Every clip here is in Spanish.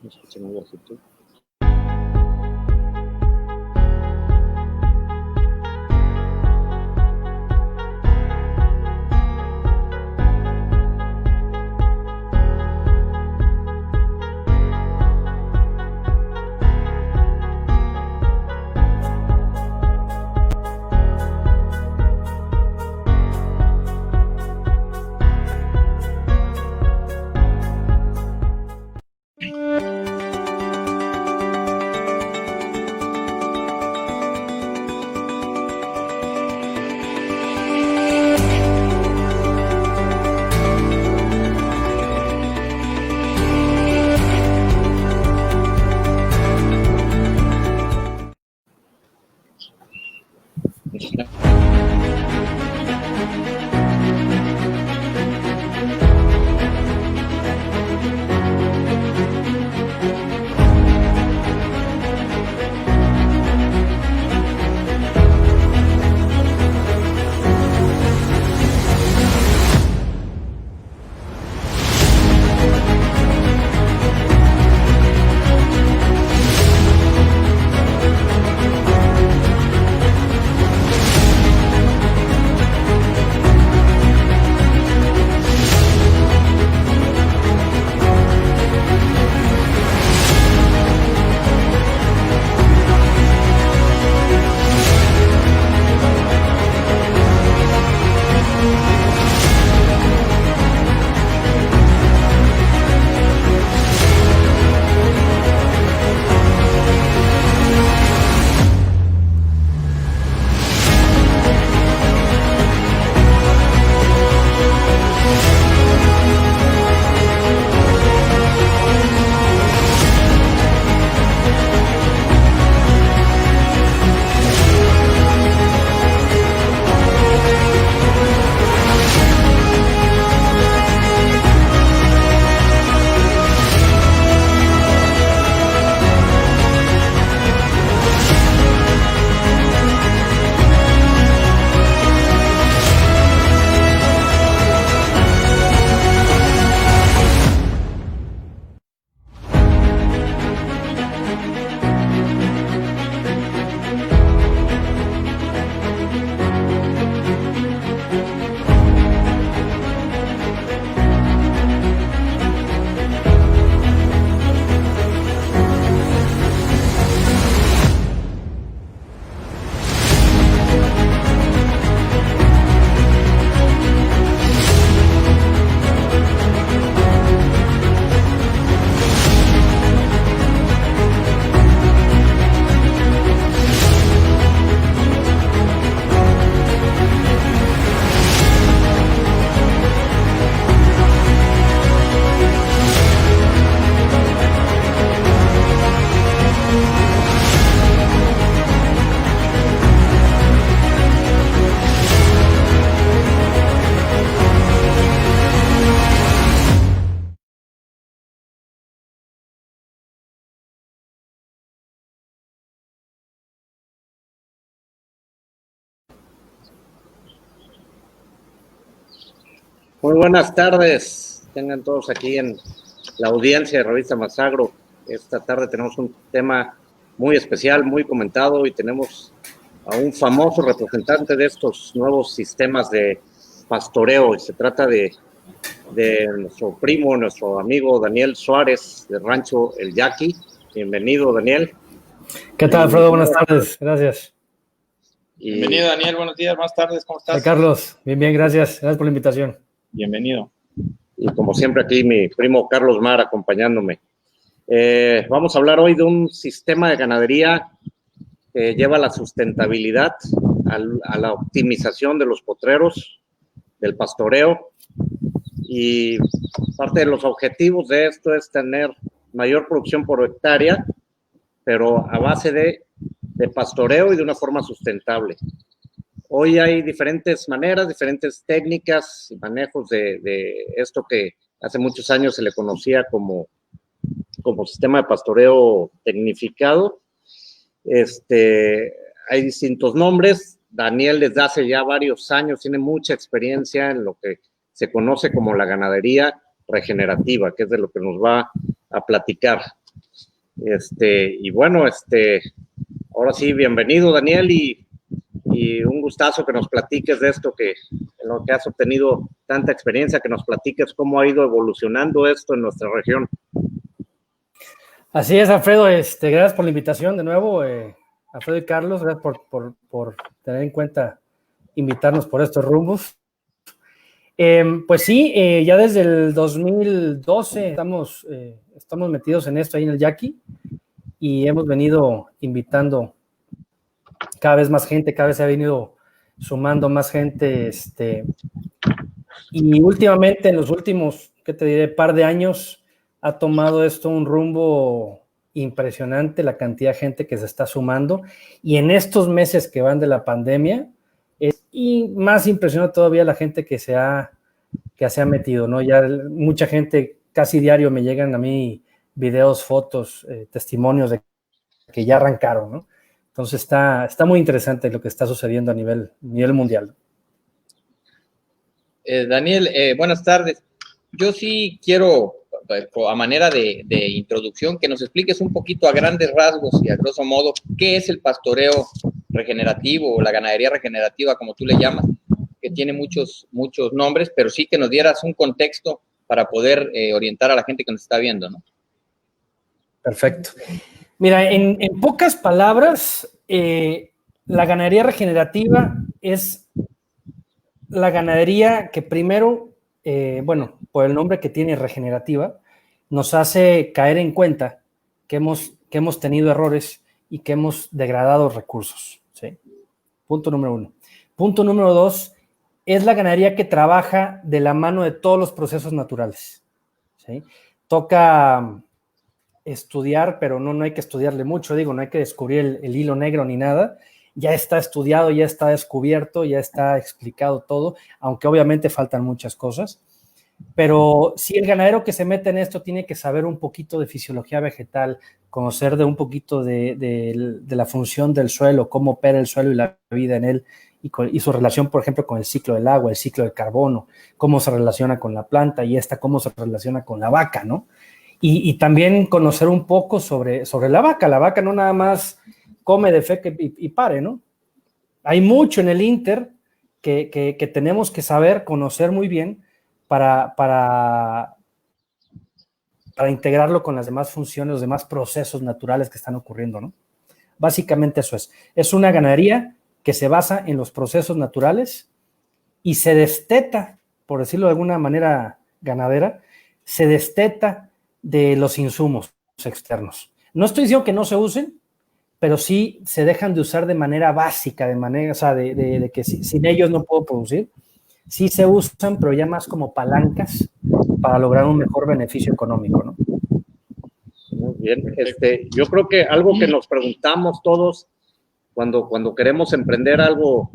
No escuché muy bajito. Muy buenas tardes, tengan todos aquí en la audiencia de Revista Masagro. Esta tarde tenemos un tema muy especial, muy comentado, y tenemos a un famoso representante de estos nuevos sistemas de pastoreo, y se trata de nuestro primo, nuestro amigo Daniel Suárez, de Rancho El Yaqui. Bienvenido, Daniel. ¿Qué tal, Alfredo? Buenas tardes, gracias. Bienvenido, Daniel, buenos días, buenas tardes, ¿cómo estás? Carlos, bien, gracias, gracias por la invitación. Bienvenido. Y como siempre aquí mi primo Carlos Mar acompañándome. Vamos a hablar hoy de un sistema de ganadería que lleva a la sustentabilidad, a la optimización de los potreros, del pastoreo, y parte de los objetivos de esto es tener mayor producción por hectárea, pero a base de pastoreo y de una forma sustentable. Hoy hay diferentes maneras, diferentes técnicas y manejos de esto que hace muchos años se le conocía como sistema de pastoreo tecnificado. Hay distintos nombres. Daniel desde hace ya varios años tiene mucha experiencia en lo que se conoce como la ganadería regenerativa, que es de lo que nos va a platicar. Y bueno, ahora sí, bienvenido, Daniel, y un gustazo que nos platiques de esto, en lo que has obtenido tanta experiencia, que nos platiques cómo ha ido evolucionando esto en nuestra región. Así es, Alfredo, gracias por la invitación de nuevo, Alfredo y Carlos, gracias por tener en cuenta invitarnos por estos rumbos. Pues sí, ya desde el 2012 estamos metidos en esto ahí en el Yaqui, y hemos venido invitando cada vez más gente, cada vez se ha venido sumando más gente, y últimamente, en los últimos, ¿qué te diré?, par de años, ha tomado esto un rumbo impresionante, la cantidad de gente que se está sumando, y en estos meses que van de la pandemia, y más impresionante todavía la gente que se ha metido, ¿no? Ya mucha gente, casi diario me llegan a mí videos, fotos, testimonios de que ya arrancaron, ¿no? Entonces está muy interesante lo que está sucediendo a nivel mundial. Daniel, buenas tardes. Yo sí quiero, a manera de introducción, que nos expliques un poquito a grandes rasgos y a grosso modo qué es el pastoreo regenerativo o la ganadería regenerativa, como tú le llamas, que tiene muchos nombres, pero sí que nos dieras un contexto para poder orientar a la gente que nos está viendo, ¿no? Perfecto. Mira, en pocas palabras, la ganadería regenerativa es la ganadería que primero, por el nombre que tiene, regenerativa, nos hace caer en cuenta que hemos tenido errores y que hemos degradado recursos, ¿sí? Punto número 1. Punto número 2, es la ganadería que trabaja de la mano de todos los procesos naturales, ¿sí? Toca estudiar, pero no hay que estudiarle mucho, no hay que descubrir el hilo negro ni nada. Ya está estudiado, ya está descubierto, ya está explicado todo, aunque obviamente faltan muchas cosas. Pero sí, el ganadero que se mete en esto tiene que saber un poquito de fisiología vegetal, conocer un poquito de la función del suelo, cómo opera el suelo y la vida en él, y su relación, por ejemplo, con el ciclo del agua, el ciclo del carbono, cómo se relaciona con la planta y cómo se relaciona con la vaca, ¿no? Y también conocer un poco sobre la vaca. La vaca no nada más come, defeca y pare, ¿no? Hay mucho en el inter que tenemos que saber, conocer muy bien para integrarlo con las demás funciones, los demás procesos naturales que están ocurriendo, ¿no? Básicamente eso es. Es una ganadería que se basa en los procesos naturales y se desteta, por decirlo de alguna manera ganadera, se desteta de los insumos externos. No estoy diciendo que no se usen, pero sí se dejan de usar de manera básica, de que sin ellos no puedo producir. Sí se usan, pero ya más como palancas para lograr un mejor beneficio económico, ¿no? Muy bien. Yo creo que algo que nos preguntamos todos cuando queremos emprender algo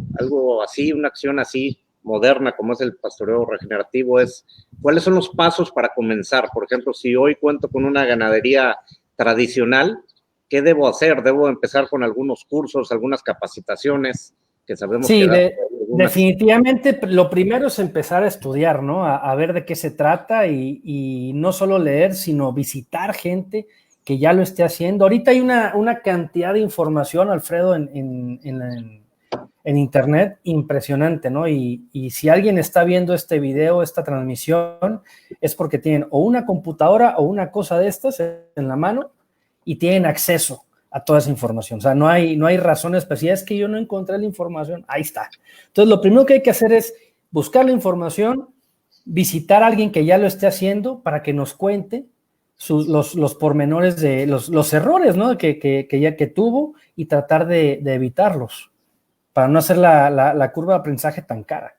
así, una acción así moderna como es el pastoreo regenerativo, es ¿cuáles son los pasos para comenzar? Por ejemplo, si hoy cuento con una ganadería tradicional, ¿qué debo hacer? ¿Debo empezar con algunos cursos, algunas capacitaciones que sabemos sí, que definitivamente lo primero es empezar a estudiar, ¿no? A ver de qué se trata y no solo leer, sino visitar gente que ya lo esté haciendo. Ahorita hay una cantidad de información, Alfredo, en internet impresionante, ¿no? Y si alguien está viendo este video, esta transmisión, es porque tienen o una computadora o una cosa de estas en la mano y tienen acceso a toda esa información. O sea, no hay razón especial, es que yo no encontré la información, ahí está. Entonces, lo primero que hay que hacer es buscar la información, visitar a alguien que ya lo esté haciendo para que nos cuente los pormenores de los errores, ¿no? que tuvo y tratar de evitarlos, para no hacer la curva de aprendizaje tan cara.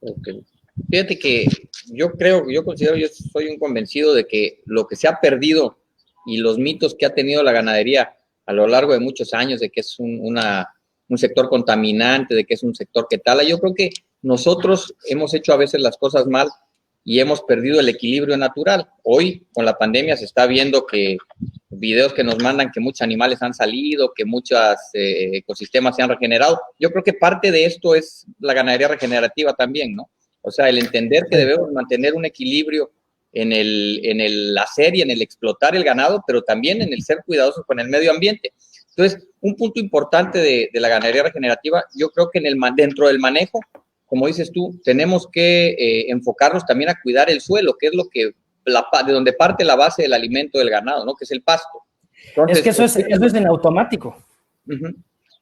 Okay. Fíjate que yo soy un convencido de que lo que se ha perdido y los mitos que ha tenido la ganadería a lo largo de muchos años, de que es un sector contaminante, de que es un sector que tala, yo creo que nosotros hemos hecho a veces las cosas mal y hemos perdido el equilibrio natural. Hoy, con la pandemia, se está viendo que videos que nos mandan que muchos animales han salido, que muchos ecosistemas se han regenerado. Yo creo que parte de esto es la ganadería regenerativa también, ¿no? O sea, el entender que debemos mantener un equilibrio el hacer y en el explotar el ganado, pero también en el ser cuidadosos con el medio ambiente. Entonces, un punto importante de la ganadería regenerativa, yo creo que dentro del manejo, como dices tú, tenemos que enfocarnos también a cuidar el suelo, que es lo que de donde parte la base del alimento del ganado, ¿no? Que es el pasto. Entonces, es que eso es en automático.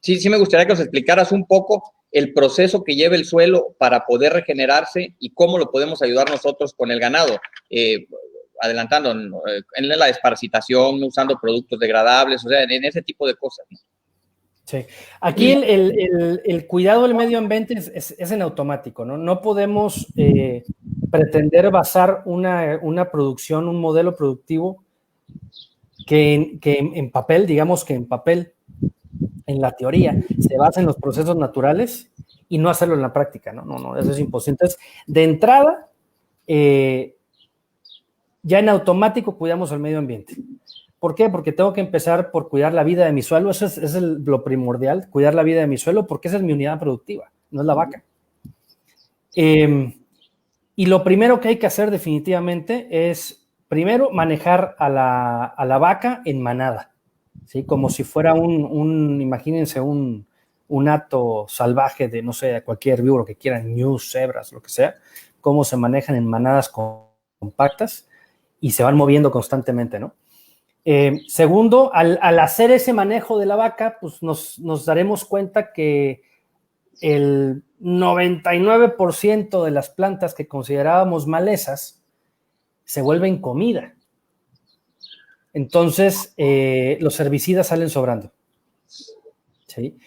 Sí, me gustaría que nos explicaras un poco el proceso que lleva el suelo para poder regenerarse y cómo lo podemos ayudar nosotros con el ganado, adelantando en la desparasitación, usando productos degradables, o sea, en ese tipo de cosas, ¿no? Sí, aquí el cuidado del medio ambiente es en automático, ¿no? No podemos pretender basar una producción, un modelo productivo que en papel, digamos que en papel, en la teoría, se basa en los procesos naturales y no hacerlo en la práctica, ¿no? No, eso es imposible. Entonces, de entrada, ya en automático cuidamos el medio ambiente. ¿Por qué? Porque tengo que empezar por cuidar la vida de mi suelo, eso es lo primordial, cuidar la vida de mi suelo, porque esa es mi unidad productiva, no es la vaca. Y lo primero que hay que hacer definitivamente es, primero, manejar a la vaca en manada, ¿sí? Como si fuera imagínense un hato salvaje de, no sé, cualquier herbívoro que quieran, ñus, cebras, lo que sea, cómo se manejan en manadas compactas y se van moviendo constantemente, ¿no? Segundo, al hacer ese manejo de la vaca, pues nos daremos cuenta que el 99% de las plantas que considerábamos malezas se vuelven comida. Entonces, los herbicidas salen sobrando. ¿Sí?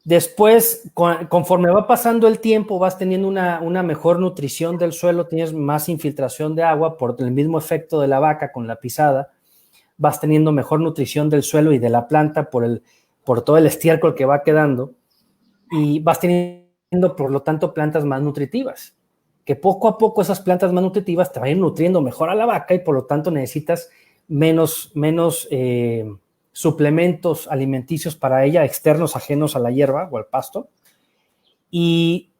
Después, conforme va pasando el tiempo, vas teniendo una mejor nutrición del suelo, tienes más infiltración de agua por el mismo efecto de la vaca con la pisada, vas teniendo mejor nutrición del suelo y de la planta por todo el estiércol que va quedando y vas teniendo, por lo tanto, plantas más nutritivas, que poco a poco esas plantas más nutritivas te van a ir nutriendo mejor a la vaca y por lo tanto necesitas menos suplementos alimenticios para ella, externos, ajenos a la hierba o al pasto. Y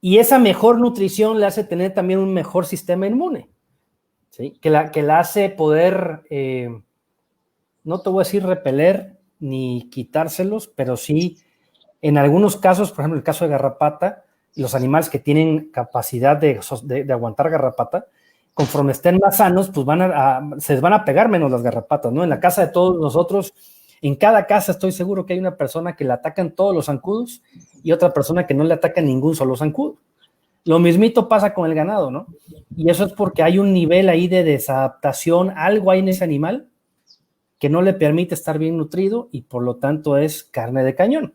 esa mejor nutrición le hace tener también un mejor sistema inmune, ¿sí? Que la hace poder, no te voy a decir repeler ni quitárselos, pero sí, en algunos casos, por ejemplo, el caso de garrapata, los animales que tienen capacidad de aguantar garrapata, conforme estén más sanos, pues se les van a pegar menos las garrapatas, ¿no? En la casa de todos nosotros, en cada casa estoy seguro que hay una persona que le atacan todos los zancudos y otra persona que no le ataca ningún solo zancudo. Lo mismito pasa con el ganado, ¿no? Y eso es porque hay un nivel ahí de desadaptación, algo hay en ese animal que no le permite estar bien nutrido y por lo tanto es carne de cañón,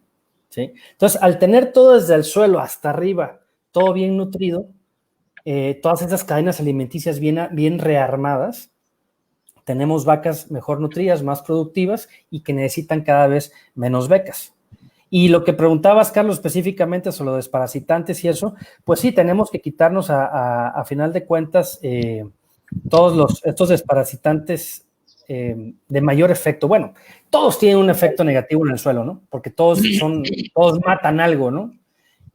¿sí? Entonces, al tener todo desde el suelo hasta arriba, todo bien nutrido, todas esas cadenas alimenticias bien rearmadas, tenemos vacas mejor nutridas, más productivas y que necesitan cada vez menos becas. Y lo que preguntabas, Carlos, específicamente sobre los desparasitantes y eso, pues sí, tenemos que quitarnos a final de cuentas todos estos desparasitantes de mayor efecto. Bueno, todos tienen un efecto negativo en el suelo, ¿no? Porque todos matan algo, ¿no?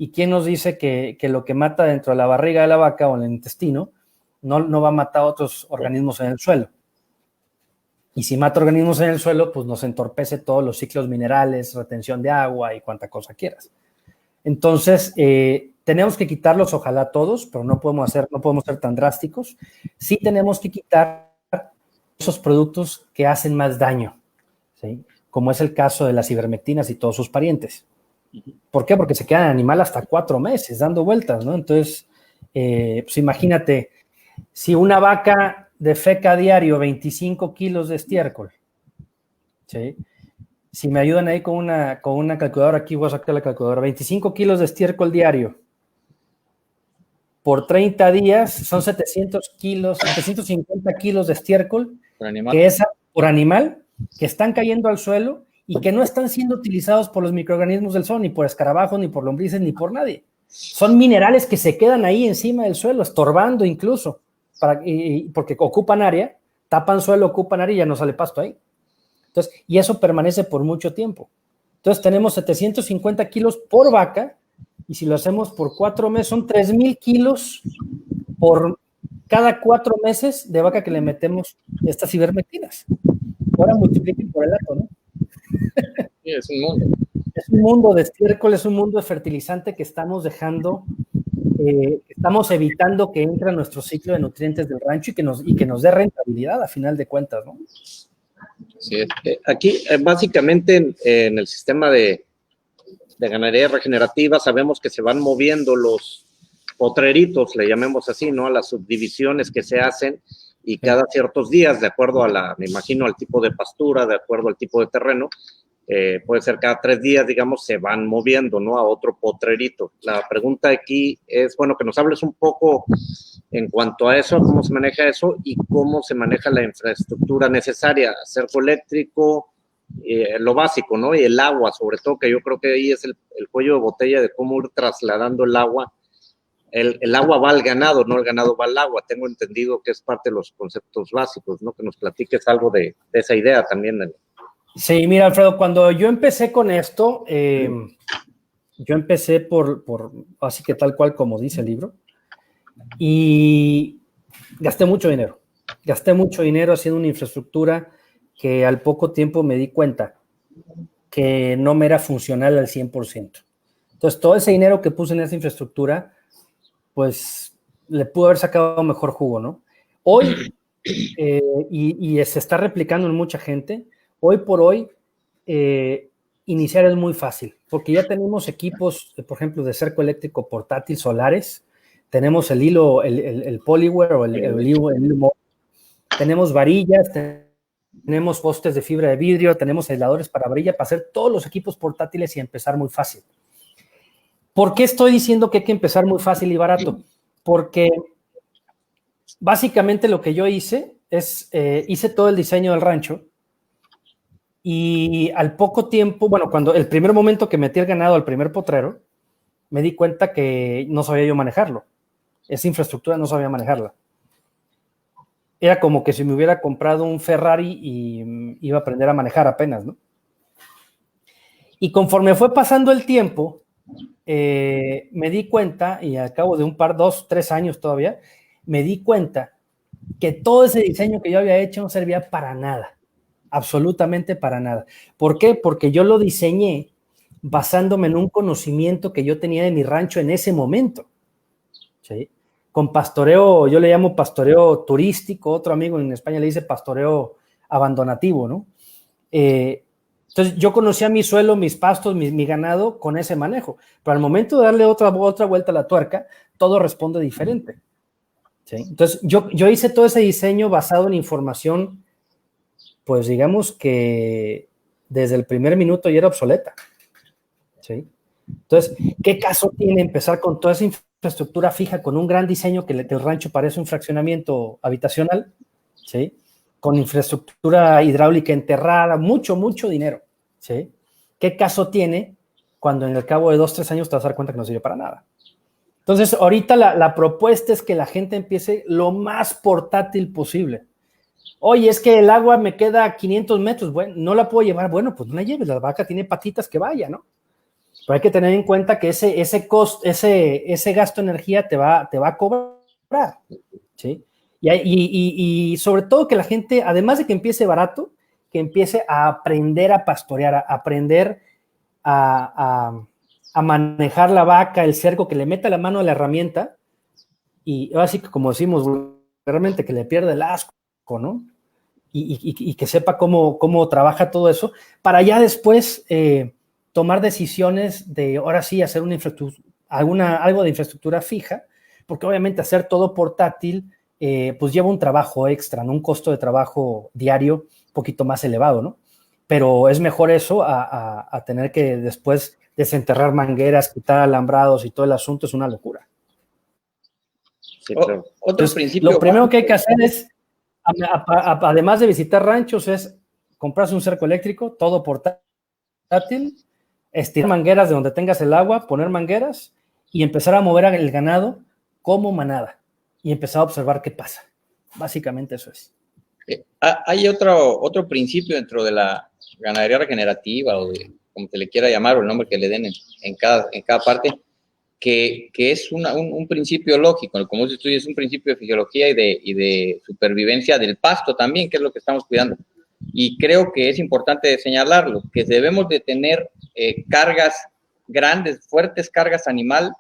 ¿Y quién nos dice que lo que mata dentro de la barriga de la vaca o en el intestino no va a matar a otros organismos en el suelo? Y si mata organismos en el suelo, pues nos entorpece todos los ciclos minerales, retención de agua y cuanta cosa quieras. Entonces, tenemos que quitarlos, ojalá todos, pero no podemos ser tan drásticos. Sí tenemos que quitar esos productos que hacen más daño, ¿sí? Como es el caso de las ivermectinas y todos sus parientes. ¿Por qué? Porque se quedan en el animal hasta 4 meses dando vueltas, ¿no? Entonces, pues imagínate, si una vaca defeca a diario 25 kilos de estiércol, ¿sí? Si me ayudan ahí con una calculadora, aquí voy a sacar la calculadora, 25 kilos de estiércol diario por 30 días son 750 kilos de estiércol por animal que están cayendo al suelo y que no están siendo utilizados por los microorganismos del suelo, ni por escarabajos, ni por lombrices, ni por nadie. Son minerales que se quedan ahí encima del suelo, estorbando incluso, porque ocupan área, tapan suelo, ocupan área y ya no sale pasto ahí. Entonces, y eso permanece por mucho tiempo. Entonces tenemos 750 kilos por vaca y si lo hacemos por 4 meses son 3,000 kilos por cada 4 meses de vaca que le metemos estas ivermectinas. Ahora multipliquen por el dato, ¿no? Sí, es un mundo. Es un mundo de estiércol, es un mundo de fertilizante que estamos dejando, estamos evitando que entre a nuestro ciclo de nutrientes del rancho y que nos dé rentabilidad a final de cuentas, ¿no? Sí, Aquí, básicamente, en el sistema de ganadería regenerativa, sabemos que se van moviendo los potreritos, le llamemos así, ¿no? A las subdivisiones que se hacen y cada ciertos días, de acuerdo a me imagino, al tipo de pastura, de acuerdo al tipo de terreno, puede ser cada 3 días, digamos, se van moviendo, ¿no? A otro potrerito. La pregunta aquí es, bueno, que nos hables un poco en cuanto a eso, cómo se maneja eso y cómo se maneja la infraestructura necesaria, cerco eléctrico, lo básico, ¿no? Y el agua, sobre todo, que yo creo que ahí es el cuello de botella de cómo ir trasladando el agua. El agua va al ganado, no el ganado va al agua. Tengo entendido que es parte de los conceptos básicos, ¿no? Que nos platiques algo de esa idea también. Sí, mira, Alfredo, cuando yo empecé con esto, yo empecé por así que tal cual como dice el libro, y gasté mucho dinero haciendo una infraestructura que al poco tiempo me di cuenta que no me era funcional al 100%. Entonces, todo ese dinero que puse en esa infraestructura, pues le pudo haber sacado mejor jugo, ¿no? Hoy, y se está replicando en mucha gente, hoy por hoy, iniciar es muy fácil, porque ya tenemos equipos, por ejemplo, de cerco eléctrico portátil solares, tenemos el hilo, el Polyware o el hilo tenemos varillas, tenemos postes de fibra de vidrio, tenemos aisladores para varilla para hacer todos los equipos portátiles y empezar muy fácil. ¿Por qué estoy diciendo que hay que empezar muy fácil y barato? Porque básicamente lo que yo hice es, hice todo el diseño del rancho y al poco tiempo, bueno, cuando el primer momento que metí el ganado al primer potrero, me di cuenta que no sabía yo manejarlo. Esa infraestructura no sabía manejarla. Era como que si me hubiera comprado un Ferrari y iba a aprender a manejar apenas, ¿no? Y conforme fue pasando el tiempo, me di cuenta, y al cabo de 2, 3 años todavía, me di cuenta que todo ese diseño que yo había hecho no servía para nada, absolutamente para nada. ¿Por qué? Porque yo lo diseñé basándome en un conocimiento que yo tenía de mi rancho en ese momento, ¿sí? Con pastoreo, yo le llamo pastoreo turístico, otro amigo en España le dice pastoreo abandonativo, ¿no? Entonces yo conocía mi suelo, mis pastos, mi ganado con ese manejo, pero al momento de darle otra vuelta a la tuerca, todo responde diferente, ¿sí? Entonces yo hice todo ese diseño basado en información, pues digamos que desde el primer minuto ya era obsoleta, ¿sí? Entonces, ¿qué caso tiene empezar con toda esa infraestructura fija, con un gran diseño que el rancho parece un fraccionamiento habitacional, ¿sí? Con infraestructura hidráulica enterrada, mucho dinero, ¿sí? ¿Qué caso tiene cuando en el cabo de 2, 3 años te vas a dar cuenta que no sirve para nada? Entonces, ahorita la propuesta es que la gente empiece lo más portátil posible. Oye, es que el agua me queda a 500 metros, bueno, no la puedo llevar, bueno, pues no la lleves, la vaca tiene patitas que vaya, ¿no? Pero hay que tener en cuenta que ese gasto de energía te va a cobrar, ¿sí? Y sobre todo que la gente, además de que empiece barato, que empiece a aprender a pastorear, a aprender a manejar la vaca, el cerco, que le meta la mano a la herramienta y así que, como decimos, realmente que le pierda el asco, ¿no? Y que sepa cómo trabaja todo eso, para ya después tomar decisiones de, ahora sí, hacer una infraestructura, algo de infraestructura fija, porque obviamente hacer todo portátil, pues lleva un trabajo extra, ¿no? Un costo de trabajo diario un poquito más elevado, ¿no? Pero es mejor eso a tener que después desenterrar mangueras, quitar alambrados y todo el asunto, es una locura. Sí, claro. Otro Entonces, principio. lo primero que hay que hacer es, además de visitar ranchos, es comprarse un cerco eléctrico, todo portátil, estirar mangueras de donde tengas el agua, poner mangueras y empezar a mover el ganado como manada y empezar a observar qué pasa. Básicamente eso es. Hay otro principio dentro de la ganadería regenerativa o de como se le quiera llamar o el nombre que le den en cada parte, que es un principio lógico, como dices tú, es un principio de fisiología y de supervivencia del pasto también, que es lo que estamos cuidando. Y creo que es importante señalarlo, que debemos de tener cargas grandes, fuertes cargas animal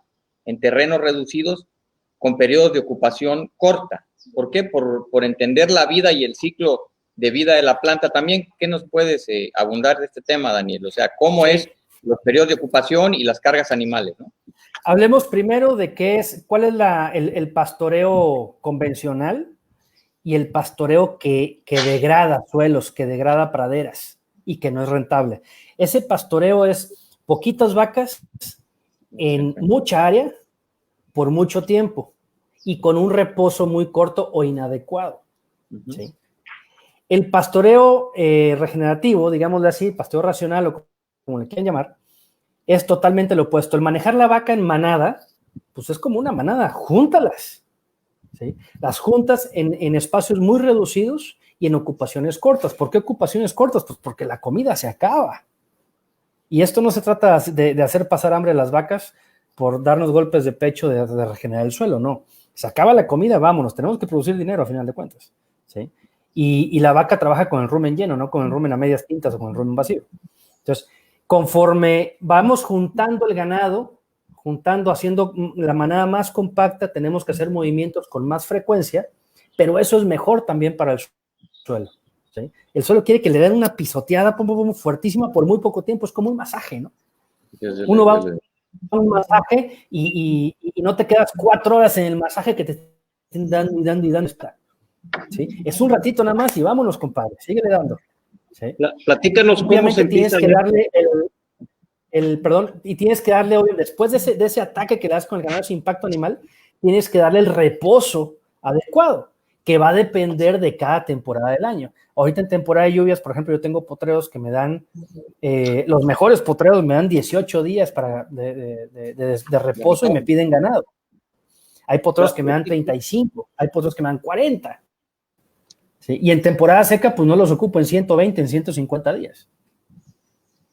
en terrenos reducidos con periodos de ocupación corta. ¿Por qué? Por entender la vida y el ciclo de vida de la planta también. ¿Qué nos puedes abundar de este tema, Daniel? O sea, ¿cómo es los periodos de ocupación y las cargas animales, ¿no? Hablemos primero de cuál es el pastoreo convencional y el pastoreo que degrada suelos, que degrada praderas y que no es rentable. Ese pastoreo es poquitas vacas en mucha área por mucho tiempo y con un reposo muy corto o inadecuado. ¿Sí? El pastoreo regenerativo, digámosle así, pastoreo racional o como le quieran llamar, es totalmente lo opuesto. El manejar la vaca en manada, pues es como una manada, júntalas. ¿Sí? Las juntas en espacios muy reducidos y en ocupaciones cortas. ¿Por qué ocupaciones cortas? Pues porque la comida se acaba. Y esto no se trata de hacer pasar hambre a las vacas por darnos golpes de pecho de regenerar el suelo, no. Se acaba la comida, vámonos, tenemos que producir dinero a final de cuentas. ¿Sí? Y la vaca trabaja con el rumen lleno, no con el rumen a medias tintas o con el rumen vacío. Entonces, conforme vamos juntando el ganado, haciendo la manada más compacta, tenemos que hacer movimientos con más frecuencia, pero eso es mejor también para el suelo. ¿Sí? El suelo quiere que le den una pisoteada fuertísima por muy poco tiempo, es como un masaje, ¿no? Uno va a un masaje y no te quedas 4 horas en el masaje que te estén dando y dando y dando. ¿Sí? Es un ratito nada más y vámonos, compadre, síguele dando. ¿Sí? Platícanos cómo se tienes empieza. Que darle tienes que darle, después de ese ataque que le das con el ganado, ese impacto animal, tienes que darle el reposo adecuado, que va a depender de cada temporada del año. Ahorita en temporada de lluvias, por ejemplo, yo tengo potreros que me dan, los mejores potreros me dan 18 días de reposo y me piden ganado. Hay potreros que me dan 35, hay potreros que me dan 40. ¿Sí? Y en temporada seca, pues no los ocupo en 120, en 150 días.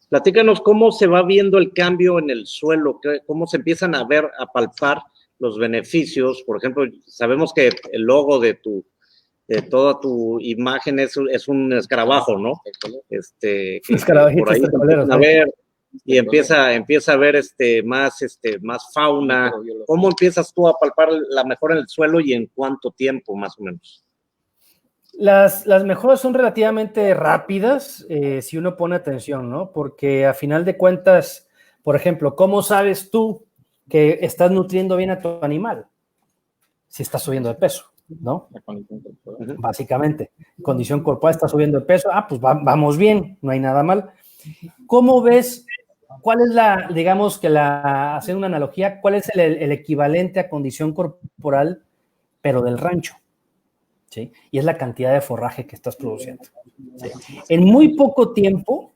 Platícanos cómo se va viendo el cambio en el suelo, cómo se empiezan a palpar los beneficios. Por ejemplo, sabemos que el logo de toda tu imagen es un escarabajo, ¿no? Por ahí empiezan a ver y empieza a ver más fauna. ¿Cómo empiezas tú a palpar la mejora en el suelo y en cuánto tiempo, más o menos? Las mejoras son relativamente rápidas si uno pone atención, ¿no? Porque a final de cuentas, por ejemplo, ¿cómo sabes tú que estás nutriendo bien a tu animal? Si estás subiendo de peso, ¿no? Básicamente, condición corporal, está subiendo de peso, pues vamos bien, no hay nada mal. ¿Cómo ves? ¿Cuál es digamos que hacer una analogía, cuál es el equivalente a condición corporal, pero del rancho? ¿Sí? Y es la cantidad de forraje que estás produciendo. ¿Sí? En muy poco tiempo,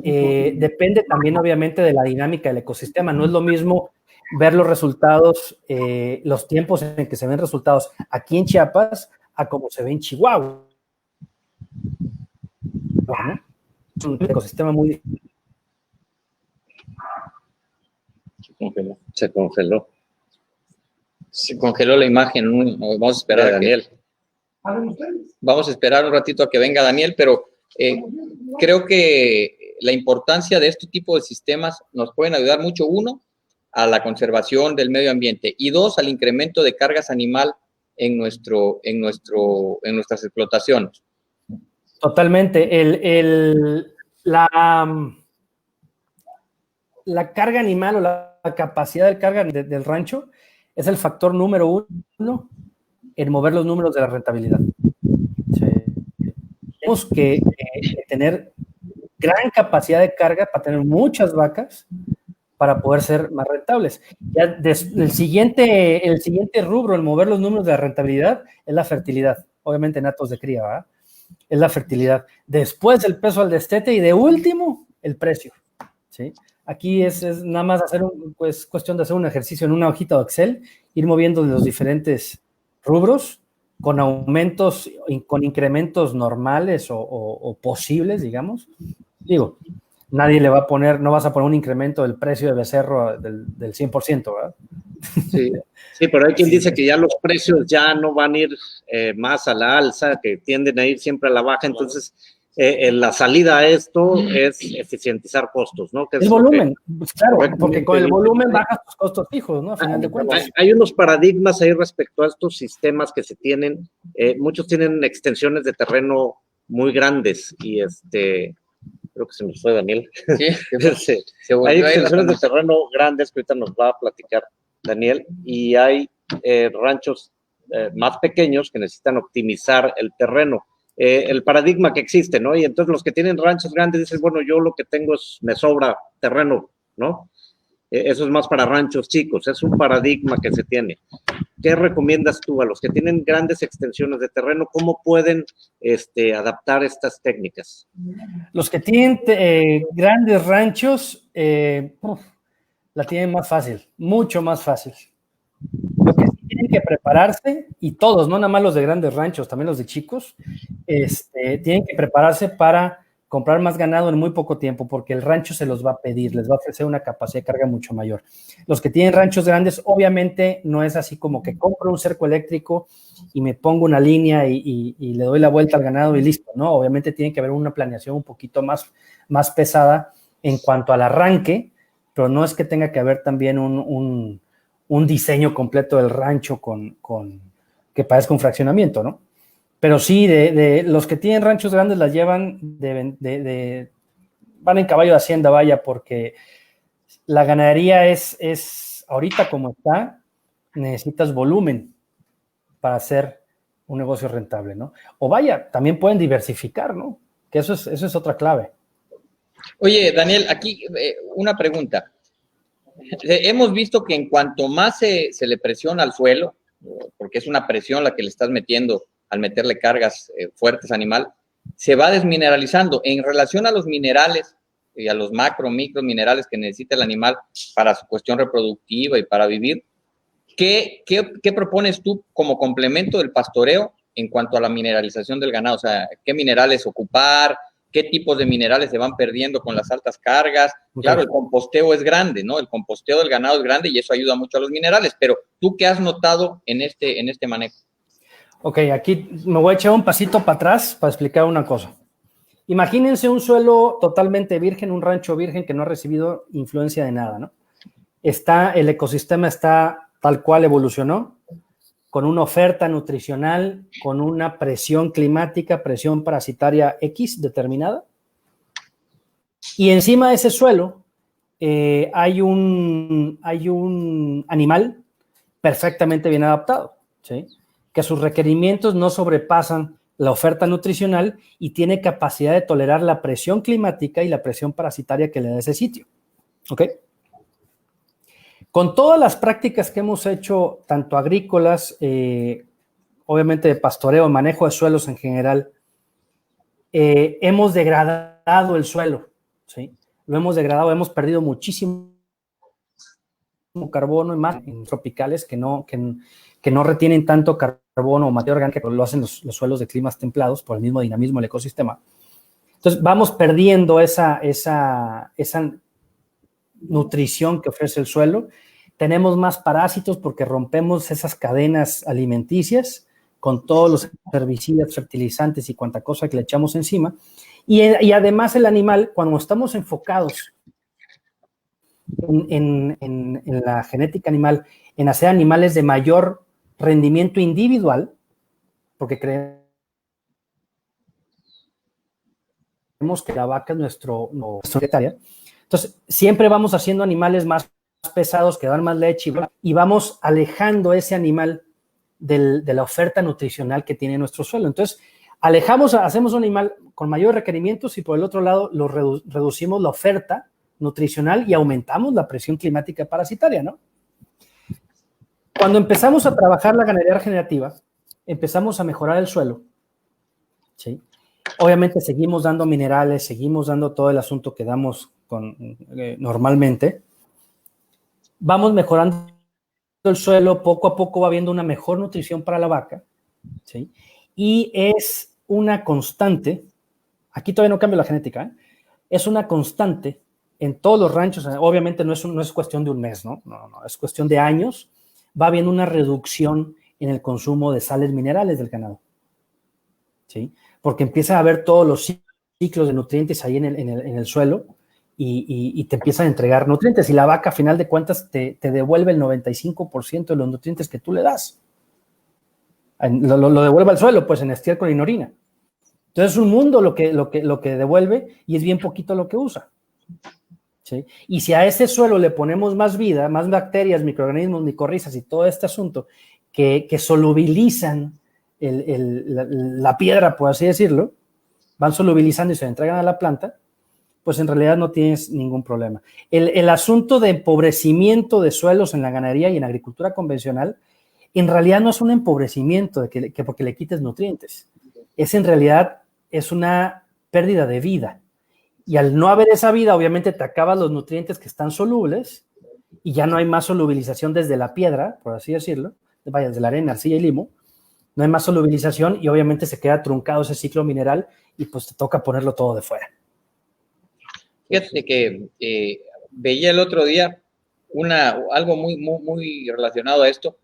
depende también obviamente de la dinámica del ecosistema. No es lo mismo ver los resultados, los tiempos en que se ven resultados aquí en Chiapas a como se ve en Chihuahua. ¿No? Es un ecosistema muy... Se congeló la imagen. Vamos a esperar a Daniel. Vamos a esperar un ratito a que venga Daniel, pero creo que la importancia de este tipo de sistemas nos pueden ayudar mucho, uno, a la conservación del medio ambiente y dos, al incremento de cargas animal en nuestras explotaciones. Totalmente. La carga animal o la capacidad de carga del rancho es el factor número 1 en mover los números de la rentabilidad. Sí. Tenemos que tener gran capacidad de carga para tener muchas vacas para poder ser más rentables. Ya el siguiente rubro en mover los números de la rentabilidad es la fertilidad. Obviamente en hatos de cría, ¿verdad? Es la fertilidad. Después el peso al destete y de último el precio. ¿Sí? Aquí es nada más cuestión de hacer un ejercicio en una hojita de Excel, ir moviendo los diferentes rubros con aumentos, con incrementos normales o posibles, digamos. Digo, nadie le va a poner, no vas a poner un incremento del precio de becerro del 100%, ¿verdad? Sí, sí, pero hay quien dice que ya los precios ya no van a ir más a la alza, que tienden a ir siempre a la baja, entonces la salida a esto es eficientizar costos, ¿no? Que El es volumen, pues claro, porque con el correctamente volumen bajas tus costos fijos, ¿no? A final de cuentas. hay unos paradigmas ahí respecto a estos sistemas que se tienen, muchos tienen extensiones de terreno muy grandes y creo que se nos fue Daniel. Sí, hay extensiones de terreno grandes que ahorita nos va a platicar Daniel, y hay ranchos más pequeños que necesitan optimizar el terreno. El paradigma que existe, ¿no? Y entonces los que tienen ranchos grandes dicen, bueno, yo lo que tengo me sobra terreno, ¿no? Eso es más para ranchos chicos, es un paradigma que se tiene. ¿Qué recomiendas tú a los que tienen grandes extensiones de terreno? ¿Cómo pueden adaptar estas técnicas? Los que tienen grandes ranchos la tienen más fácil, mucho más fácil. Lo que sí tienen que prepararse, y todos, no nada más los de grandes ranchos, también los de chicos, tienen que prepararse para comprar más ganado en muy poco tiempo, porque el rancho se los va a pedir, les va a ofrecer una capacidad de carga mucho mayor. Los que tienen ranchos grandes, obviamente no es así como que compro un cerco eléctrico y me pongo una línea y le doy la vuelta al ganado y listo, ¿no? Obviamente tiene que haber una planeación un poquito más pesada en cuanto al arranque, pero no es que tenga que haber también un diseño completo del rancho que parezca un fraccionamiento, ¿no? Pero sí, de los que tienen ranchos grandes las llevan, van en caballo de hacienda, vaya, porque la ganadería es ahorita como está, necesitas volumen para hacer un negocio rentable, ¿no? O vaya, también pueden diversificar, ¿no? Que eso es otra clave. Oye, Daniel, aquí una pregunta. Hemos visto que en cuanto más se le presiona al suelo, porque es una presión la que le estás metiendo al meterle cargas fuertes al animal, se va desmineralizando. En relación a los minerales y a los micro minerales que necesita el animal para su cuestión reproductiva y para vivir, ¿qué propones tú como complemento del pastoreo en cuanto a la mineralización del ganado? O sea, ¿qué minerales ocupar? ¿Qué tipos de minerales se van perdiendo con las altas cargas? Claro, el composteo es grande, ¿no? El composteo del ganado es grande y eso ayuda mucho a los minerales, pero ¿tú qué has notado en este manejo? Ok, aquí me voy a echar un pasito para atrás para explicar una cosa. Imagínense un suelo totalmente virgen, un rancho virgen que no ha recibido influencia de nada, ¿no? El ecosistema está tal cual evolucionó, con una oferta nutricional, con una presión climática, presión parasitaria X determinada. Y encima de ese suelo hay un animal perfectamente bien adaptado, ¿sí? Que sus requerimientos no sobrepasan la oferta nutricional y tiene capacidad de tolerar la presión climática y la presión parasitaria que le da ese sitio. ¿Ok? Con todas las prácticas que hemos hecho, tanto agrícolas, obviamente de pastoreo, manejo de suelos en general, hemos degradado el suelo, ¿sí? Lo hemos degradado, hemos perdido muchísimo carbono, y más en tropicales que no retienen tanto carbono o materia orgánica, pero lo hacen los suelos de climas templados por el mismo dinamismo del ecosistema. Entonces vamos perdiendo esa nutrición que ofrece el suelo. Tenemos más parásitos porque rompemos esas cadenas alimenticias con todos los herbicidas, fertilizantes y cuanta cosa que le echamos encima. Y además el animal, cuando estamos enfocados en la genética animal, en hacer animales de mayor rendimiento individual, porque creemos que la vaca es nuestro secretaria. Entonces, siempre vamos haciendo animales más pesados que dan más leche y vamos alejando ese animal de la oferta nutricional que tiene nuestro suelo. Entonces, hacemos un animal con mayores requerimientos y por el otro lado reducimos la oferta nutricional y aumentamos la presión climática parasitaria, ¿no? Cuando empezamos a trabajar la ganadería regenerativa, empezamos a mejorar el suelo, ¿sí? Obviamente seguimos dando minerales, seguimos dando todo el asunto que damos normalmente. Vamos mejorando el suelo, poco a poco va habiendo una mejor nutrición para la vaca, ¿sí? Y es una constante, aquí todavía no cambia la genética, es una constante en todos los ranchos. Obviamente no es cuestión de un mes, ¿no? No, es cuestión de años. Va habiendo una reducción en el consumo de sales minerales del ganado, ¿sí? Porque empieza a haber todos los ciclos de nutrientes ahí en el suelo y te empiezan a entregar nutrientes, y la vaca, a final de cuentas, te devuelve el 95% de los nutrientes que tú le das. Lo devuelve al suelo, pues, en estiércol y en orina. Entonces es un mundo lo que devuelve, y es bien poquito lo que usa, ¿sí? Y si a ese suelo le ponemos más vida, más bacterias, microorganismos, micorrizas y todo este asunto que solubilizan la piedra, por así decirlo, van solubilizando y se entregan a la planta, pues en realidad no tienes ningún problema. El asunto de empobrecimiento de suelos en la ganadería y en la agricultura convencional, en realidad no es un empobrecimiento porque le quites nutrientes. En realidad es una pérdida de vida. Y al no haber esa vida, obviamente te acabas los nutrientes que están solubles y ya no hay más solubilización desde la piedra, por así decirlo, vaya, desde la arena, arcilla y limo, no hay más solubilización y obviamente se queda truncado ese ciclo mineral y pues te toca ponerlo todo de fuera. Fíjate que veía el otro día algo muy relacionado a esto.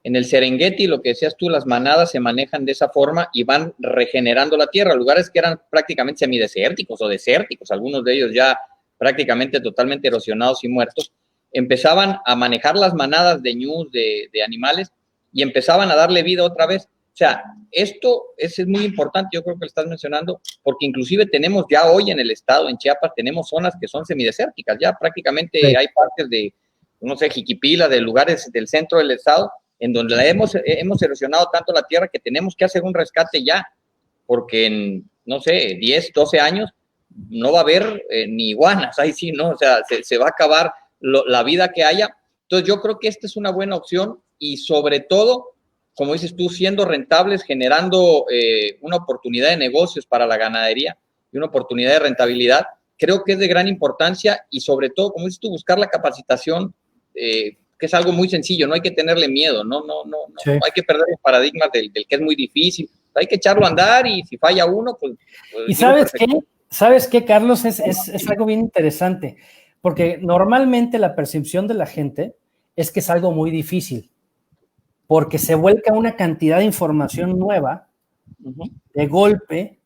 En el Serengeti, lo que decías tú, las manadas se manejan de esa forma y van regenerando la tierra. Lugares que eran prácticamente semidesérticos o desérticos, algunos de ellos ya prácticamente totalmente erosionados y muertos, empezaban a manejar las manadas de ñus, de animales, y empezaban a darle vida otra vez. O sea, esto es muy importante, yo creo que lo estás mencionando, porque inclusive tenemos ya hoy en el estado, en Chiapas, tenemos zonas que son semidesérticas, ya prácticamente sí. Hay partes de, no sé, Jiquipila, de lugares del centro del estado, en donde hemos erosionado tanto la tierra que tenemos que hacer un rescate ya, porque en, no sé, 10, 12 años no va a haber ni iguanas, ahí sí, ¿no? O sea, se va a acabar la vida que haya. Entonces yo creo que esta es una buena opción y sobre todo, como dices tú, siendo rentables, generando una oportunidad de negocios para la ganadería y una oportunidad de rentabilidad, creo que es de gran importancia y sobre todo, como dices tú, buscar la capacitación, que es algo muy sencillo, no hay que tenerle miedo, no sí. No hay que perder los paradigmas del que es muy difícil, hay que echarlo a andar y si falla uno, pues ¿y sabes qué, Carlos? Es algo bien interesante, porque normalmente la percepción de la gente es que es algo muy difícil, porque se vuelca una cantidad de información nueva de golpe,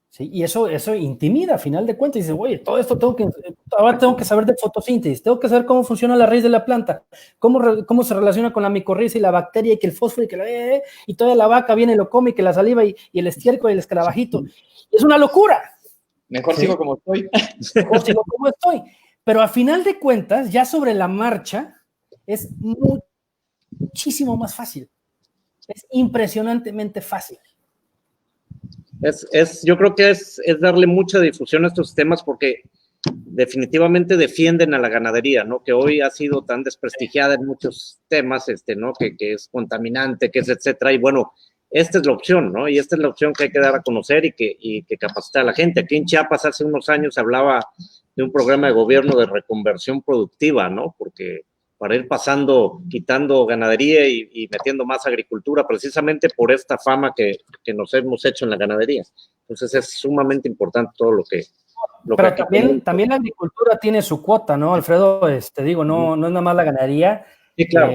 ¿sí? Y eso intimida a final de cuentas. Y dices, oye, todo esto ahora tengo que saber de fotosíntesis, tengo que saber cómo funciona la raíz de la planta, cómo se relaciona con la micorriza y la bacteria y que el fósforo y toda la vaca viene y lo come y que la saliva y el estiércol y el escarabajito. Es una locura. Mejor ¿sí? Sigo como estoy. Mejor sigo como estoy. Pero a final de cuentas, ya sobre la marcha, es muchísimo más fácil. Es impresionantemente fácil. Yo creo que es darle mucha difusión a estos temas porque definitivamente defienden a la ganadería, ¿no? Que hoy ha sido tan desprestigiada en muchos temas, ¿no? Que es contaminante, que es etcétera. Y bueno, esta es la opción, ¿no? Y esta es la opción que hay que dar a conocer y que capacitar a la gente. Aquí en Chiapas hace unos años se hablaba de un programa de gobierno de reconversión productiva, ¿no? Porque para ir pasando, quitando ganadería y metiendo más agricultura, precisamente por esta fama que nos hemos hecho en la ganadería. Entonces es sumamente importante todo lo que... Pero también la agricultura tiene su cuota, ¿no, Alfredo? Te digo, no es nada más la ganadería. Sí, claro.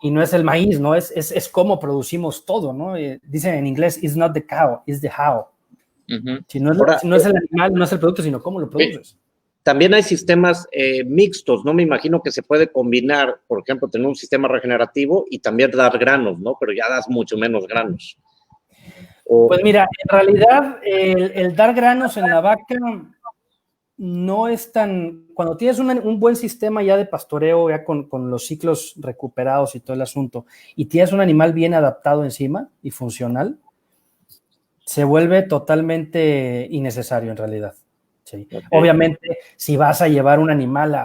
Y no es el maíz, ¿no? Es cómo producimos todo, ¿no? Dicen en inglés, it's not the cow, it's the how. Si no es el animal, no es el producto, sino cómo lo produces. También hay sistemas mixtos, ¿no? Me imagino que se puede combinar, por ejemplo, tener un sistema regenerativo y también dar granos, ¿no? Pero ya das mucho menos granos. Pues mira, en realidad el dar granos en la vaca no es tan... Cuando tienes un buen sistema ya de pastoreo, ya con los ciclos recuperados y todo el asunto, y tienes un animal bien adaptado encima y funcional, se vuelve totalmente innecesario en realidad. Sí. Okay. Obviamente, si vas a llevar un animal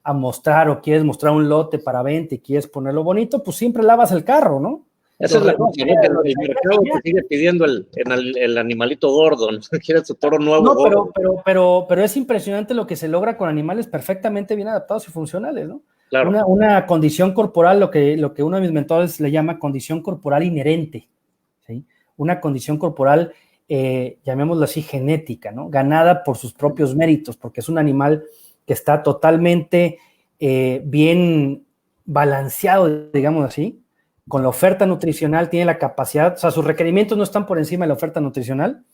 a mostrar o quieres mostrar un lote para venta y quieres ponerlo bonito, pues siempre lavas el carro, ¿no? Esa es la cosa, ¿no? Que el mercado te sigue pidiendo el animalito gordo, ¿no? Quiere su toro nuevo. No, pero es impresionante lo que se logra con animales perfectamente bien adaptados y funcionales, ¿no? Claro. Una condición corporal, lo que uno de mis mentores le llama condición corporal inherente, ¿sí? Una condición corporal llamémoslo así, genética, ¿no? Ganada por sus propios méritos, porque es un animal que está totalmente bien balanceado, digamos así, con la oferta nutricional, tiene la capacidad, o sea, sus requerimientos no están por encima de la oferta nutricional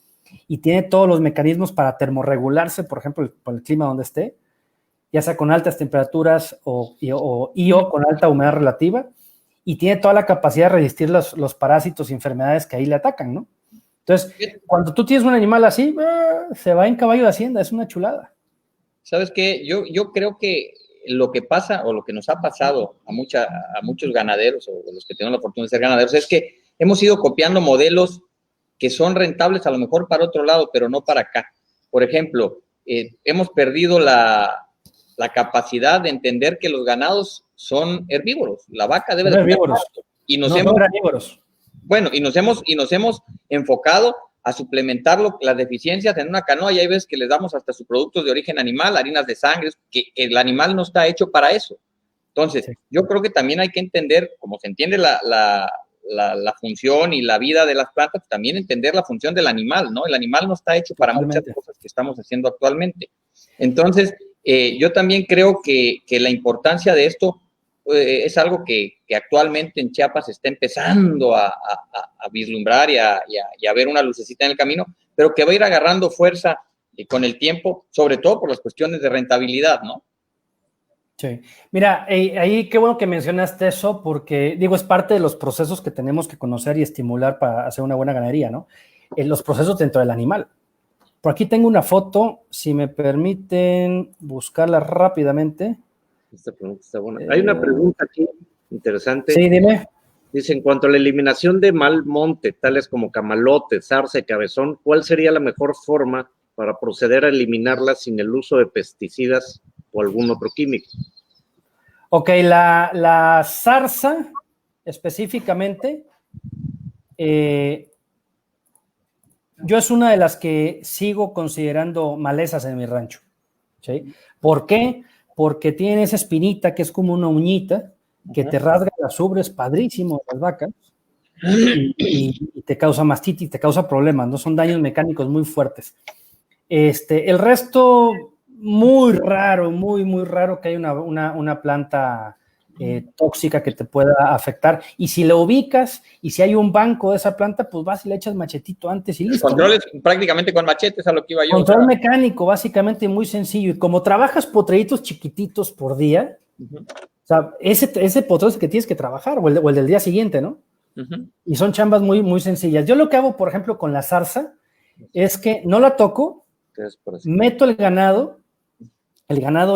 y tiene todos los mecanismos para termorregularse, por ejemplo, por el clima donde esté, ya sea con altas temperaturas o con alta humedad relativa, y tiene toda la capacidad de resistir los parásitos y enfermedades que ahí le atacan, ¿no? Entonces, cuando tú tienes un animal así, se va en caballo de hacienda, es una chulada. ¿Sabes qué? Yo creo que lo que pasa o lo que nos ha pasado a muchos ganaderos o los que tenemos la fortuna de ser ganaderos es que hemos ido copiando modelos que son rentables a lo mejor para otro lado, pero no para acá. Por ejemplo, hemos perdido la capacidad de entender que los ganados son herbívoros. La vaca debe de comer pasto. Y nos hemos enfocado a suplementar las deficiencias en una canoa, y hay veces que les damos hasta sus productos de origen animal, harinas de sangre, que el animal no está hecho para eso. Entonces, yo creo que también hay que entender, como se entiende la función y la vida de las plantas, también entender la función del animal, ¿no? El animal no está hecho para muchas cosas que estamos haciendo actualmente. Entonces, yo también creo que la importancia de esto es algo que actualmente en Chiapas se está empezando a vislumbrar y a ver una lucecita en el camino, pero que va a ir agarrando fuerza con el tiempo, sobre todo por las cuestiones de rentabilidad, ¿no? Sí. Mira, ahí qué bueno que mencionaste eso, porque digo, es parte de los procesos que tenemos que conocer y estimular para hacer una buena ganadería, ¿no? Los procesos dentro del animal. Por aquí tengo una foto, si me permiten buscarla rápidamente. Esta pregunta está buena. Hay una pregunta aquí interesante. Sí, dime. Dice, en cuanto a la eliminación de mal monte, tales como camalote, zarza y cabezón, ¿cuál sería la mejor forma para proceder a eliminarlas sin el uso de pesticidas o algún otro químico? Ok, la zarza específicamente, yo es una de las que sigo considerando malezas en mi rancho, ¿sí? ¿Por qué? Porque tiene esa espinita que es como una uñita que te rasga las ubres, padrísimo, las vacas, y te causa mastitis, te causa problemas, ¿no? Son daños mecánicos muy fuertes. El resto, muy raro, muy raro que haya una planta tóxica que te pueda afectar. Y si lo ubicas y si hay un banco de esa planta, pues vas y le echas machetito antes y listo. El control es prácticamente con machetes, a lo que iba yo. Control mecánico, básicamente muy sencillo. Y como trabajas potreitos chiquititos por día, o sea, ese potrero es el que tienes que trabajar, o el del día siguiente, ¿no? Y son chambas muy sencillas. Yo lo que hago, por ejemplo, con la zarza, es que no la toco, meto el ganado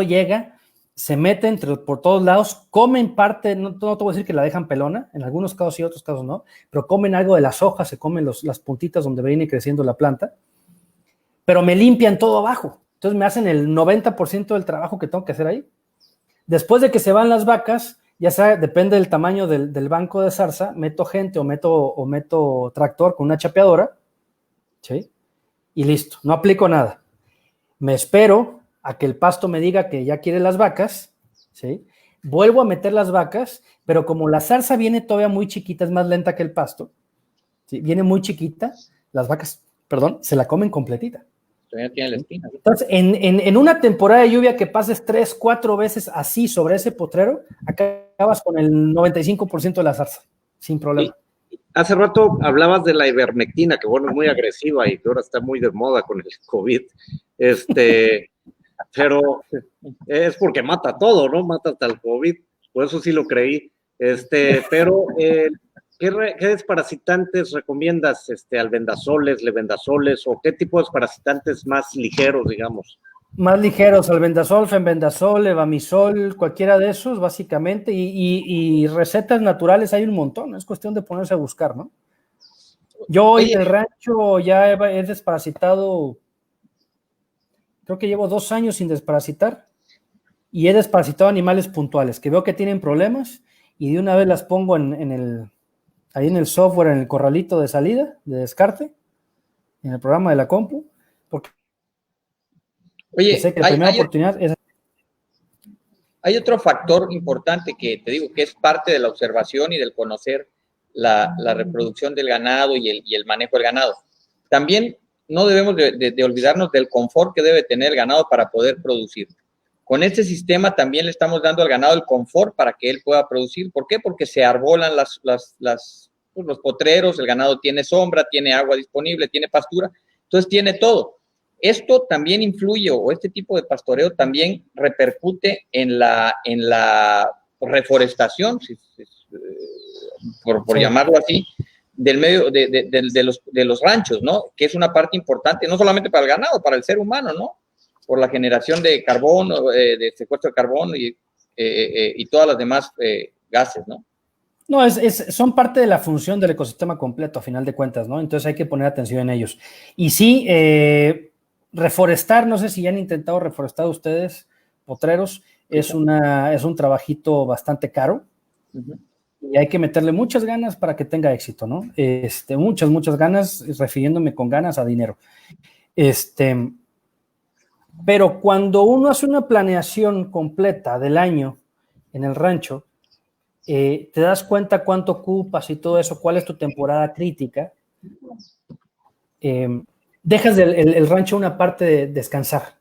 llega, se mete por todos lados, comen parte, no te voy a decir que la dejan pelona, en algunos casos sí, otros casos no, pero comen algo de las hojas, se comen las puntitas donde viene creciendo la planta, pero me limpian todo abajo, entonces me hacen el 90% del trabajo que tengo que hacer ahí. Después de que se van las vacas, ya sea, depende del tamaño del banco de zarza, meto gente o meto tractor con una chapeadora, ¿sí? Y listo, no aplico nada. Me espero a que el pasto me diga que ya quiere las vacas, ¿sí? Vuelvo a meter las vacas, pero como la zarza viene todavía muy chiquita, es más lenta que el pasto, ¿sí? Viene muy chiquita, las vacas, se la comen completita. Todavía tiene la espina. Entonces, en una temporada de lluvia que pases 3, 4 veces así sobre ese potrero, acabas con el 95% de la zarza, sin problema. Hace rato hablabas de la ivermectina, que bueno, es muy agresiva y que ahora está muy de moda con el COVID, pero es porque mata todo, ¿no? Mata hasta el COVID, por eso sí lo creí, pero ¿qué desparasitantes recomiendas? ¿Albendazoles, levendazoles o qué tipo de desparasitantes más ligeros, digamos? Más ligeros, albendazol, fenbendazol, levamisol, cualquiera de esos, básicamente, y recetas naturales hay un montón, es cuestión de ponerse a buscar, ¿no? Yo hoy en el rancho ya he desparasitado, creo que llevo 2 años sin desparasitar, y he desparasitado animales puntuales, que veo que tienen problemas, y de una vez las pongo ahí en el software, en el corralito de salida, de descarte, en el programa de la compu, porque sé que la primera oportunidad es... Hay otro factor importante que te digo que es parte de la observación y del conocer la reproducción del ganado y el manejo del ganado. también no debemos de olvidarnos del confort que debe tener el ganado para poder producir. Con este sistema también le estamos dando al ganado el confort para que él pueda producir. ¿Por qué? Porque se arbolan los potreros, el ganado tiene sombra, tiene agua disponible, tiene pastura, entonces tiene todo. Esto también influye, o este tipo de pastoreo también repercute en la reforestación, por llamarlo así, del medio de los ranchos, ¿no? Que es una parte importante, no solamente para el ganado, para el ser humano, ¿no? Por la generación de carbono, de secuestro de carbono y todas las demás gases, ¿no? No, son parte de la función del ecosistema completo, a final de cuentas, ¿no? Entonces hay que poner atención en ellos. Y sí, reforestar, no sé si ya han intentado reforestar ustedes, potreros, es un trabajito bastante caro. Uh-huh. Y hay que meterle muchas ganas para que tenga éxito, ¿no? Muchas ganas, refiriéndome con ganas a dinero. Pero cuando uno hace una planeación completa del año en el rancho, te das cuenta cuánto ocupas y todo eso, cuál es tu temporada crítica, dejas el rancho una parte de descansar,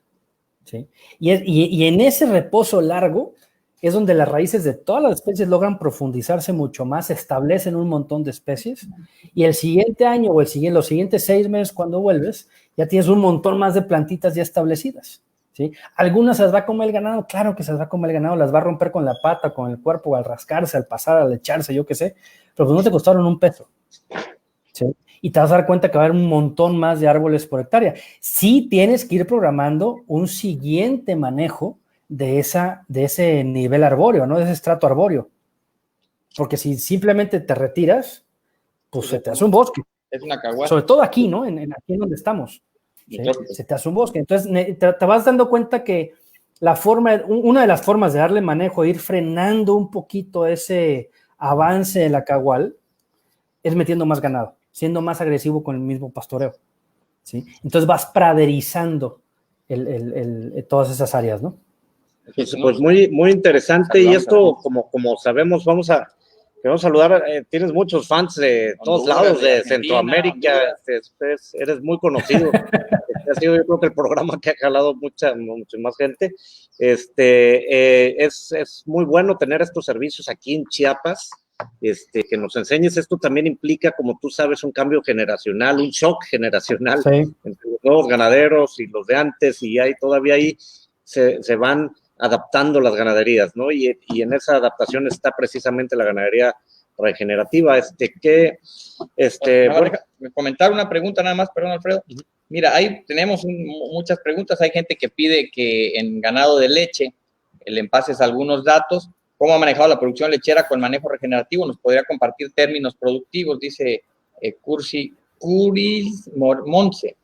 ¿sí? Y en ese reposo largo es donde las raíces de todas las especies logran profundizarse mucho más, se establecen un montón de especies, y el siguiente año o los siguientes 6 meses cuando vuelves, ya tienes un montón más de plantitas ya establecidas, ¿sí? Algunas se las va a comer el ganado, claro que se las va a comer el ganado, las va a romper con la pata, con el cuerpo, al rascarse, al pasar, al echarse, yo qué sé, pero pues no te costaron un peso, ¿sí? Y te vas a dar cuenta que va a haber un montón más de árboles por hectárea. Sí tienes que ir programando un siguiente manejo de ese nivel arbóreo, ¿no? De ese estrato arbóreo. Porque si simplemente te retiras, pues se te hace un bosque. Es una caguada. Sobre todo aquí, ¿no? Aquí en donde estamos. ¿Sí? Se te hace un bosque. Entonces te vas dando cuenta que una de las formas de darle manejo, ir frenando un poquito ese avance de la cagual, es metiendo más ganado, siendo más agresivo con el mismo pastoreo, ¿sí? Entonces vas praderizando todas esas áreas, ¿no? Pues muy, muy interesante. Y esto, como sabemos, queremos saludar. Tienes muchos fans de todos lados, de Centroamérica. Eres muy conocido. Ha sido, yo creo, que el programa que ha jalado mucha más gente. Es muy bueno tener estos servicios aquí en Chiapas. Que nos enseñes. Esto también implica, como tú sabes, un cambio generacional, un shock generacional, sí, entre los nuevos ganaderos y los de antes, y todavía ahí se van adaptando las ganaderías, ¿no? Y en esa adaptación está precisamente la ganadería regenerativa. Bueno, comentar una pregunta nada más, perdón, Alfredo. Mira, ahí tenemos muchas preguntas. Hay gente que pide que en ganado de leche le empases algunos datos. ¿Cómo ha manejado la producción lechera con manejo regenerativo? ¿Nos podría compartir términos productivos? Dice Curis Monse,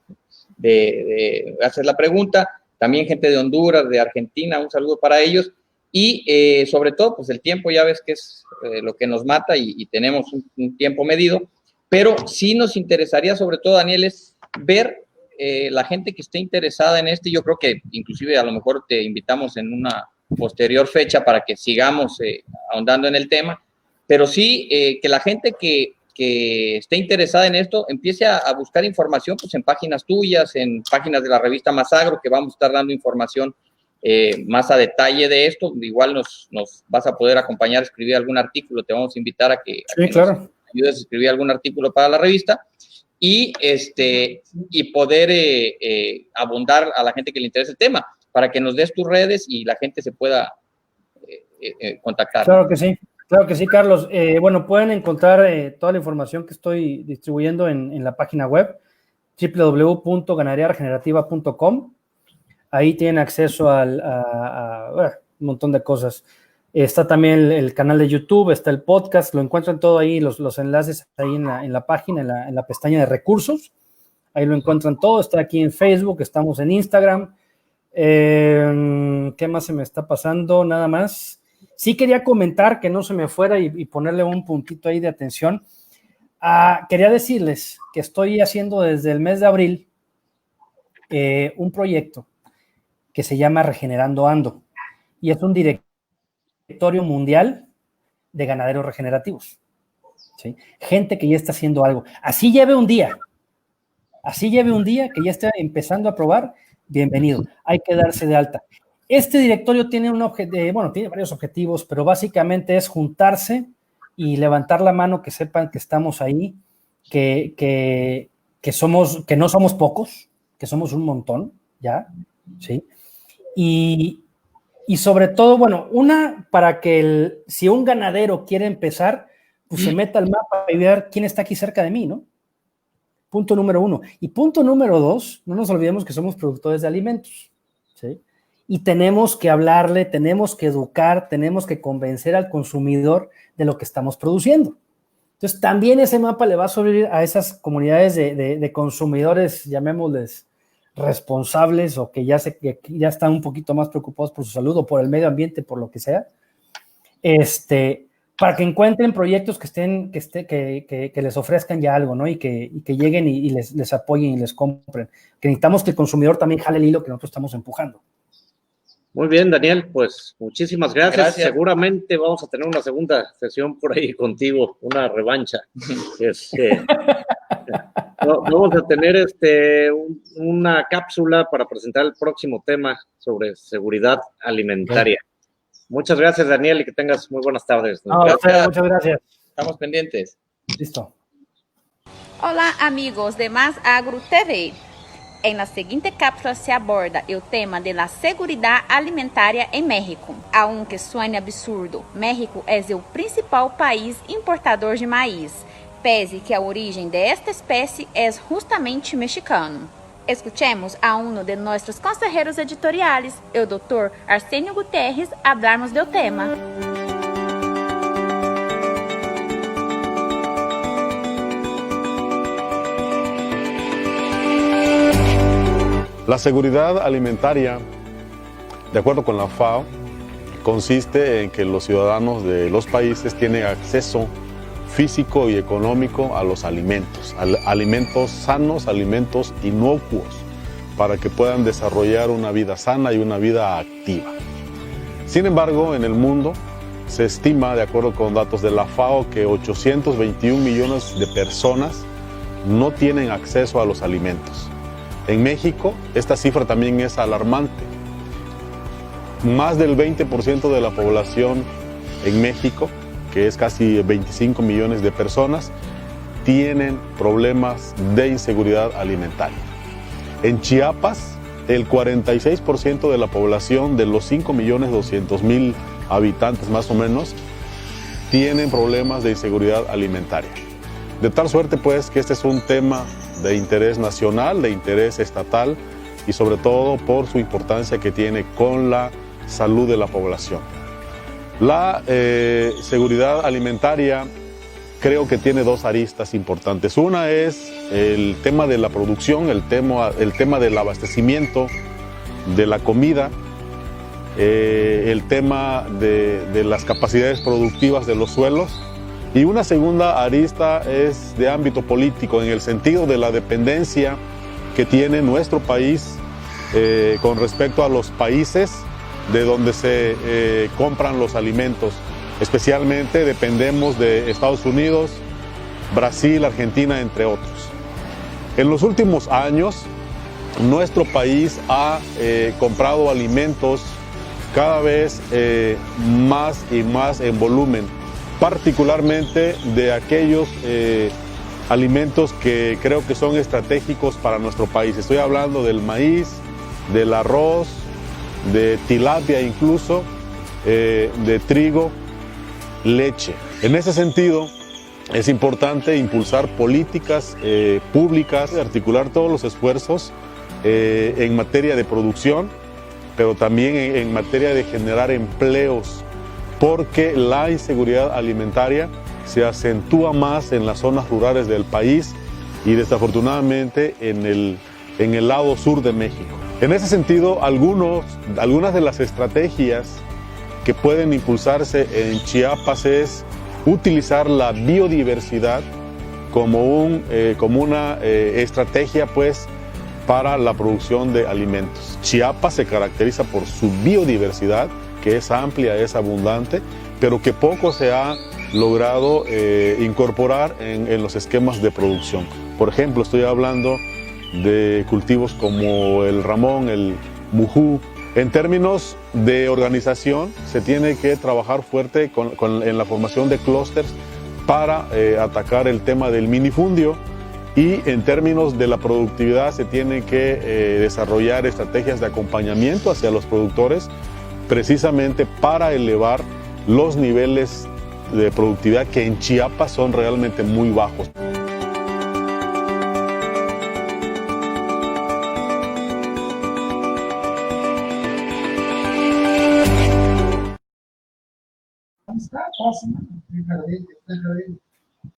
de hacer la pregunta. También gente de Honduras, de Argentina, un saludo para ellos. Y sobre todo, pues el tiempo ya ves que es lo que nos mata y tenemos un tiempo medido. Pero sí nos interesaría, sobre todo, Daniel, es ver la gente que esté interesada en esto. Yo creo que inclusive a lo mejor te invitamos en una posterior fecha para que sigamos ahondando en el tema, pero sí que la gente que esté interesada en esto empiece a buscar información pues en páginas tuyas, en páginas de la revista Más Agro, que vamos a estar dando información más a detalle de esto. Igual nos vas a poder acompañar a escribir algún artículo, te vamos a invitar a que, claro, nos ayudes a escribir algún artículo para la revista y poder abundar a la gente que le interesa el tema, para que nos des tus redes y la gente se pueda contactar. Claro que sí, Carlos. Bueno, pueden encontrar toda la información que estoy distribuyendo en la página web www.ganaderiaregenerativa.com. Ahí tienen acceso a un montón de cosas. Está también el canal de YouTube, está el podcast, lo encuentran todo ahí, los enlaces ahí en la página, en la pestaña de recursos. Ahí lo encuentran todo. Está aquí en Facebook, estamos en Instagram. ¿Qué más se me está pasando? Nada más. Sí quería comentar, que no se me fuera y ponerle un puntito ahí de atención. Quería decirles que estoy haciendo desde el mes de abril un proyecto que se llama Regenerando Ando, y es un directorio mundial de ganaderos regenerativos, ¿sí? Gente que ya está haciendo algo. Así lleve un día, Así lleve un día que ya esté empezando a probar, bienvenido, hay que darse de alta. Este directorio tiene tiene varios objetivos, pero básicamente es juntarse y levantar la mano, que sepan que estamos ahí, que no somos pocos, que somos un montón, ¿ya? ¿Sí? Y sobre todo, para que si un ganadero quiere empezar, pues se meta al mapa y ver quién está aquí cerca de mí, ¿no? Punto número 1. Y punto número 2, no nos olvidemos que somos productores de alimentos, ¿sí? Y tenemos que hablarle, tenemos que educar, tenemos que convencer al consumidor de lo que estamos produciendo. Entonces, también ese mapa le va a servir a esas comunidades de consumidores, llamémosles responsables, o que ya están un poquito más preocupados por su salud o por el medio ambiente, por lo que sea, para que encuentren proyectos que les ofrezcan ya algo, ¿no? Y que lleguen y les apoyen y les compren. Que necesitamos que el consumidor también jale el hilo que nosotros estamos empujando. Muy bien, Daniel, pues muchísimas gracias. Seguramente vamos a tener una segunda sesión por ahí contigo, una revancha. Vamos a tener una cápsula para presentar el próximo tema sobre seguridad alimentaria. Muchas gracias, Daniel, y que tengas muy buenas tardes. Muchas gracias. Estamos pendientes. Listo. Olá, amigos de Más Agro TV. En la siguiente cápsula se aborda el tema de la seguridad alimentaria en México. Aunque suene absurdo, México es el principal país importador de maíz, pese que a origem de esta espécie es justamente mexicano. Escuchemos a uno de nuestros consejeros editoriales, el Dr. Arsenio Gutierrez, hablarnos del tema. La seguridad alimentaria, de acuerdo con la FAO, consiste en que los ciudadanos de los países tienen acceso físico y económico a los alimentos, alimentos sanos, alimentos inocuos, para que puedan desarrollar una vida sana y una vida activa. Sin embargo, en el mundo se estima, de acuerdo con datos de la FAO, que 821 millones de personas no tienen acceso a los alimentos. En México, esta cifra también es alarmante. Más del 20% de la población en México, que es casi 25 millones de personas, tienen problemas de inseguridad alimentaria. En Chiapas, el 46% de la población, de los 5.200.000 habitantes más o menos, tienen problemas de inseguridad alimentaria. De tal suerte, pues, que este es un tema de interés nacional, de interés estatal y sobre todo por su importancia que tiene con la salud de la población. La seguridad alimentaria creo que tiene dos aristas importantes. Una es el tema de la producción, el tema del abastecimiento de la comida, el tema de las capacidades productivas de los suelos. Y una segunda arista es de ámbito político, en el sentido de la dependencia que tiene nuestro país con respecto a los países de donde se compran los alimentos. Especialmente dependemos de Estados Unidos, Brasil, Argentina, entre otros. En los últimos años, nuestro país ha comprado alimentos cada vez más y más en volumen, particularmente de aquellos alimentos que creo que son estratégicos para nuestro país. Estoy hablando del maíz, del arroz, de tilapia incluso, de trigo, leche. En ese sentido, es importante impulsar políticas públicas, articular todos los esfuerzos en materia de producción, pero también en materia de generar empleos, porque la inseguridad alimentaria se acentúa más en las zonas rurales del país y desafortunadamente en el lado sur de México. En ese sentido, algunas de las estrategias que pueden impulsarse en Chiapas es utilizar la biodiversidad como una estrategia, pues, para la producción de alimentos. Chiapas se caracteriza por su biodiversidad, que es amplia, es abundante, pero que poco se ha logrado incorporar en los esquemas de producción. Por ejemplo, estoy hablando de cultivos como el ramón, el mujú. En términos de organización, se tiene que trabajar fuerte en la formación de clústeres para atacar el tema del minifundio, y en términos de la productividad se tiene que desarrollar estrategias de acompañamiento hacia los productores, precisamente para elevar los niveles de productividad que en Chiapas son realmente muy bajos. Está fácil, ¿no?